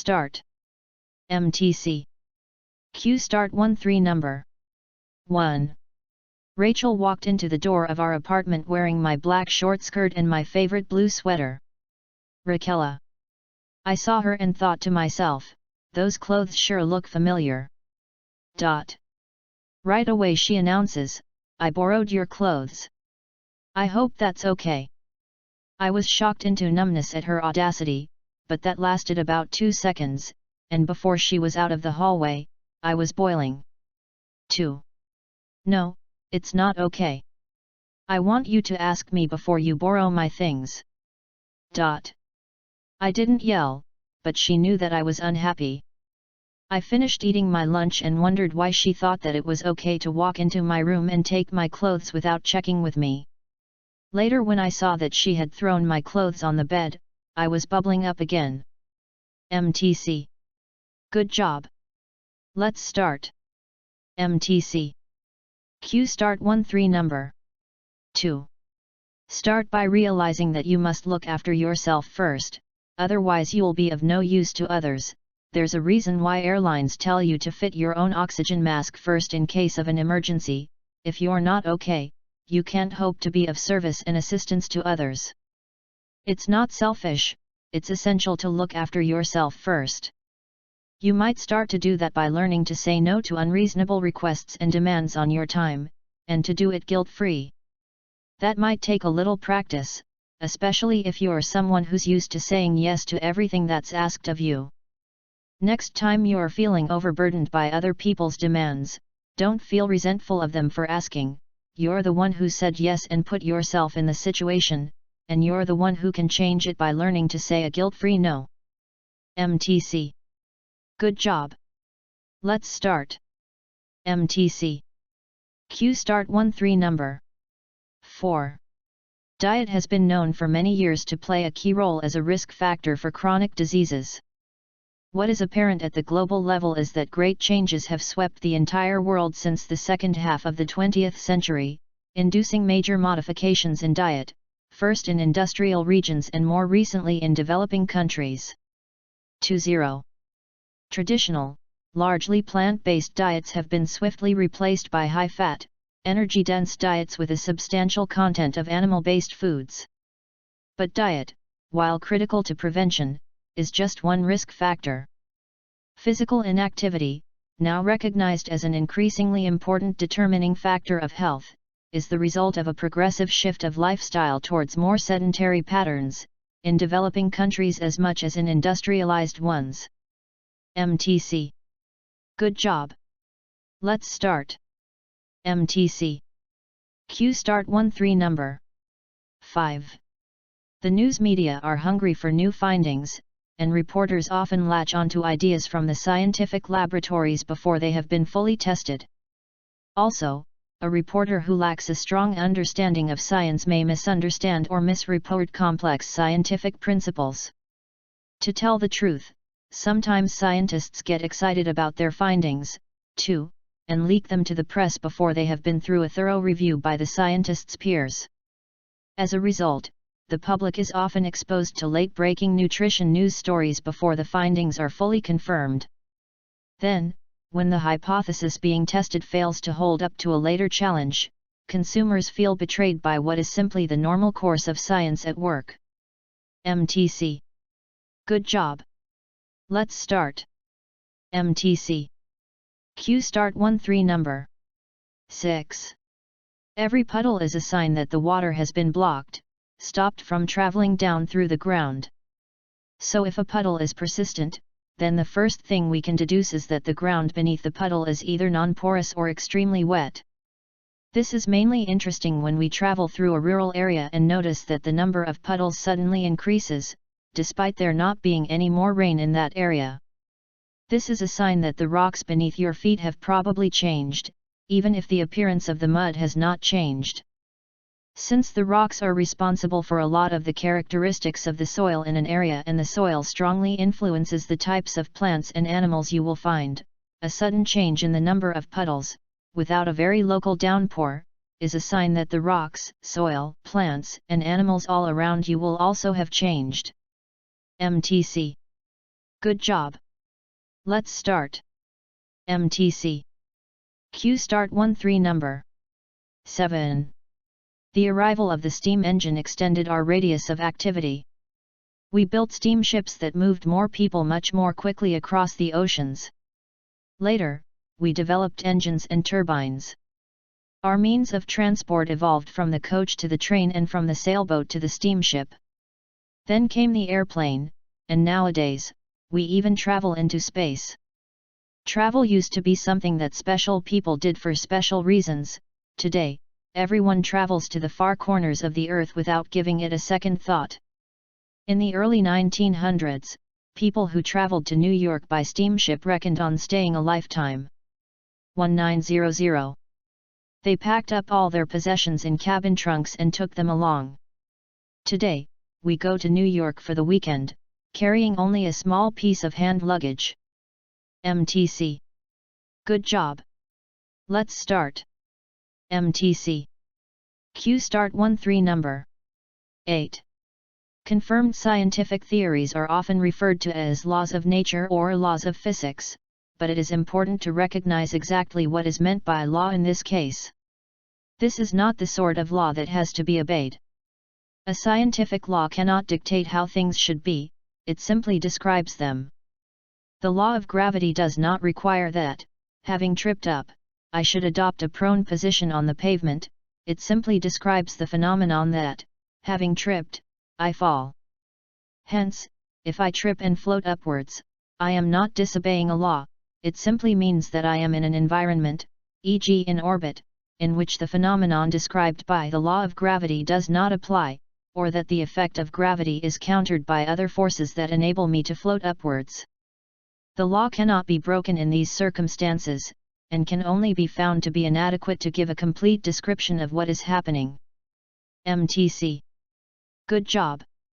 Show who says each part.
Speaker 1: start. MTC. Q start 1-3 number 1. Rachel walked into the door of our apartment wearing my black short skirt and my favorite blue sweater. Raquela. I saw her and thought to myself, those clothes sure look familiar. Right away she announces, I borrowed your clothes. I hope that's okay. I was shocked into numbness at her audacity, but that lasted about 2 seconds, and before she was out of the hallway, I was boiling. 2. No, it's not okay. I want you to ask me before you borrow my things. I didn't yell, but she knew that I was unhappy. I finished eating my lunch and wondered why she thought that it was okay to walk into my room and take my clothes without checking with me. Later when I saw that she had thrown my clothes on the bed, I was bubbling up again. MTC. Good job. Let's start. MTC. Q start 1-3 number 2. Start by realizing that you must look after yourself first, otherwise you'll be of no use to others. There's a reason why airlines tell you to fit your own oxygen mask first in case of an emergency. If you're not okay, you can't hope to be of service and assistance to others. It's not selfish, it's essential to look after yourself first. You might start to do that by learning to say no to unreasonable requests and demands on your time, and to do it guilt-free. That might take a little practice, especially if you're someone who's used to saying yes to everything that's asked of you. Next time you're feeling overburdened by other people's demands, don't feel resentful of them for asking. You're the one who said yes and put yourself in the situation, and you're the one who can change it by learning to say a guilt-free no. MTC. Good job. Let's start. MTC. Q start 1-3 number 4. Diet has been known for many years to play a key role as a risk factor for chronic diseases. What is apparent at the global level is that great changes have swept the entire world since the second half of the 20th century, inducing major modifications in diet, first in industrial regions and more recently in developing countries. 2. Traditional, largely plant-based diets have been swiftly replaced by high-fat, energy-dense diets with a substantial content of animal-based foods. But diet, while critical to prevention, is just one risk factor. Physical inactivity, now recognized as an increasingly important determining factor of health, is the result of a progressive shift of lifestyle towards more sedentary patterns, in developing countries as much as in industrialized ones. MTC. Good job. Let's start. MTC. Q start 1-3 number 5. The news media are hungry for new findings, and reporters often latch onto ideas from the scientific laboratories before they have been fully tested. Also, a reporter who lacks a strong understanding of science may misunderstand or misreport complex scientific principles. To tell the truth, sometimes scientists get excited about their findings, too, and leak them to the press before they have been through a thorough review by the scientists' peers. As a result, the public is often exposed to late-breaking nutrition news stories before the findings are fully confirmed. Then, when the hypothesis being tested fails to hold up to a later challenge, consumers feel betrayed by what is simply the normal course of science at work. MTC. Good job. Let's start. MTC. Q start 1-3 number 6. Every puddle is a sign that the water has been blocked, stopped from traveling down through the ground. So if a puddle is persistent, then the first thing we can deduce is that the ground beneath the puddle is either non-porous or extremely wet. This is mainly interesting when we travel through a rural area and notice that the number of puddles suddenly increases, despite there not being any more rain in that area. This is a sign that the rocks beneath your feet have probably changed, even if the appearance of the mud has not changed. Since the rocks are responsible for a lot of the characteristics of the soil in an area and the soil strongly influences the types of plants and animals you will find, a sudden change in the number of puddles, without a very local downpour, is a sign that the rocks, soil, plants, and animals all around you will also have changed. MTC. Good job. Let's start. MTC. Q start 13 number 7. The arrival of the steam engine extended our radius of activity. We built steamships that moved more people much more quickly across the oceans. Later, we developed engines and turbines. Our means of transport evolved from the coach to the train and from the sailboat to the steamship. Then came the airplane, and nowadays, we even travel into space. Travel used to be something that special people did for special reasons. Today, everyone travels to the far corners of the earth without giving it a second thought. In the early 1900s, people who traveled to New York by steamship reckoned on staying a lifetime. 1900. They packed up all their possessions in cabin trunks and took them along. Today, we go to New York for the weekend, carrying only a small piece of hand luggage. MTC. Good job. Let's start. MTC. Q start 13 number 8. Confirmed scientific theories are often referred to as laws of nature or laws of physics, but it is important to recognize exactly what is meant by law in this case. This is not the sort of law that has to be obeyed. A scientific law cannot dictate how things should be, it simply describes them. The law of gravity does not require that, having tripped up, I should adopt a prone position on the pavement, it simply describes the phenomenon that, having tripped, I fall. Hence, if I trip and float upwards, I am not disobeying a law, it simply means that I am in an environment, e.g. in orbit, in which the phenomenon described by the law of gravity does not apply, or that the effect of gravity is countered by other forces that enable me to float upwards. The law cannot be broken in these circumstances, and can only be found to be inadequate to give a complete description of what is happening. MTC. Good job.